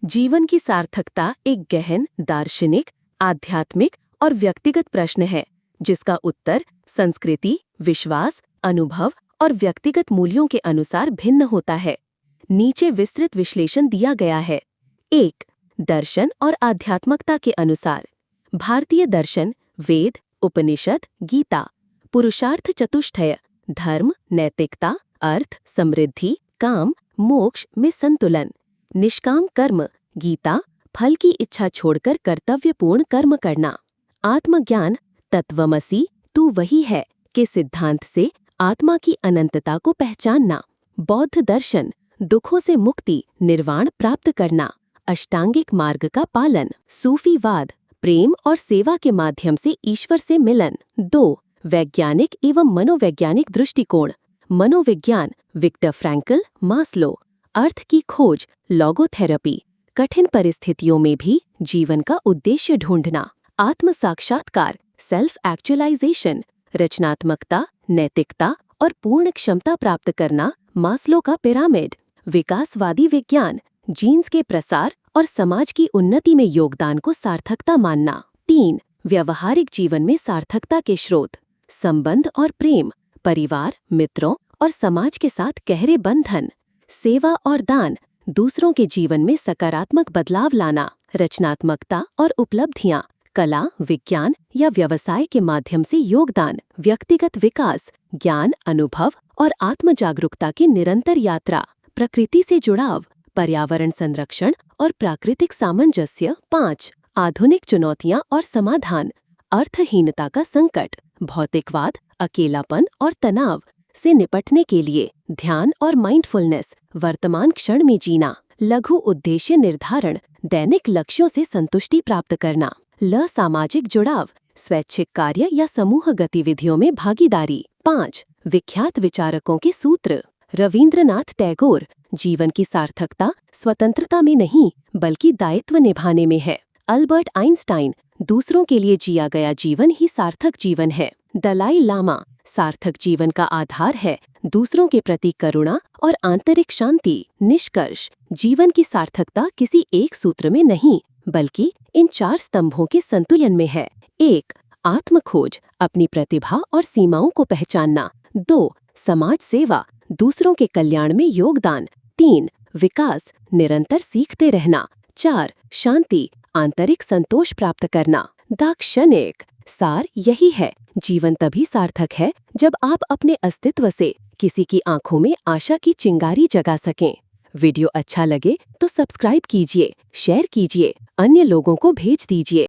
जीवन की सार्थकता एक गहन, दार्शनिक, आध्यात्मिक और व्यक्तिगत प्रश्न है, जिसका उत्तर संस्कृति, विश्वास, अनुभव और व्यक्तिगत मूल्यों के अनुसार भिन्न होता है। नीचे विस्तृत विश्लेषण दिया गया है। 1. दर्शन और आध्यात्मिकता के अनुसार। भारतीय दर्शन, वेद, उपनिषद, गीता, पुरुषार्थ चतुष्टय, धर्म, नैतिकता, अर्थ, समृद्धि, काम, मोक्ष में संतुलन, निष्काम कर्म, गीता, फल की इच्छा छोड़कर कर्तव्यपूर्ण कर्म करना, आत्मज्ञान, तत्वमसि, तू वही है के सिद्धांत से आत्मा की अनंतता को पहचानना, बौद्ध दर्शन, दुखों से मुक्ति, निर्वाण प्राप्त करना, अष्टांगिक मार्ग का पालन, सूफीवाद, प्रेम और सेवा के माध्यम से ईश्वर से मिलन। 2. वैज्ञानिक एवं मनोवैज्ञानिक दृष्टिकोण। मनोविज्ञान, विक्टर फ्रैंकल, मास्लो, अर्थ की खोज, लोगोथेरेपी, कठिन परिस्थितियों में भी जीवन का उद्देश्य ढूंढना, आत्म साक्षात्कार, सेल्फ एक्चुअलाइजेशन, रचनात्मकता, नैतिकता और पूर्ण क्षमता प्राप्त करना, मास्लो का पिरामिड, विकासवादी विज्ञान, जीन्स के प्रसार और समाज की उन्नति में योगदान को सार्थकता मानना। 3. व्यवहारिक जीवन में सार्थकता के स्रोत, संबंध और प्रेम, परिवार, मित्रों और समाज के साथ गहरे बंधन, सेवा और दान, दूसरों के जीवन में सकारात्मक बदलाव लाना, रचनात्मकता और उपलब्धियां, कला, विज्ञान या व्यवसाय के माध्यम से योगदान, व्यक्तिगत विकास, ज्ञान, अनुभव और आत्म जागरूकता की निरंतर यात्रा, प्रकृति से जुड़ाव, पर्यावरण संरक्षण और प्राकृतिक सामंजस्य। 5. आधुनिक चुनौतियां और समाधान, अर्थहीनता का संकट, भौतिकवाद, अकेलापन और तनाव से निपटने के लिए ध्यान और माइंडफुलनेस, वर्तमान क्षण में जीना, लघु उद्देश्य निर्धारण, दैनिक लक्ष्यों से संतुष्टि प्राप्त करना, सामाजिक जुड़ाव, स्वैच्छिक कार्य या समूह गतिविधियों में भागीदारी। 5. विख्यात विचारकों के सूत्र। रवींद्रनाथ टैगोर, जीवन की सार्थकता स्वतंत्रता में नहीं बल्कि दायित्व निभाने में है। अल्बर्ट आइंस्टाइन, दूसरों के लिए जिया गया जीवन ही सार्थक जीवन है। दलाई लामा, सार्थक जीवन का आधार है दूसरों के प्रति करुणा और आंतरिक शांति। निष्कर्ष, जीवन की सार्थकता किसी एक सूत्र में नहीं बल्कि इन 4 स्तंभों के संतुलन में है। 1. आत्मखोज, अपनी प्रतिभा और सीमाओं को पहचानना। 2. समाज सेवा, दूसरों के कल्याण में योगदान। 3. विकास, निरंतर सीखते रहना। 4. शांति, आंतरिक संतोष प्राप्त करना। दार्शनिक सार यही है, जीवन तभी सार्थक है जब आप अपने अस्तित्व से किसी की आंखों में आशा की चिंगारी जगा सकें। वीडियो अच्छा लगे तो सब्सक्राइब कीजिए, शेयर कीजिए, अन्य लोगों को भेज दीजिए।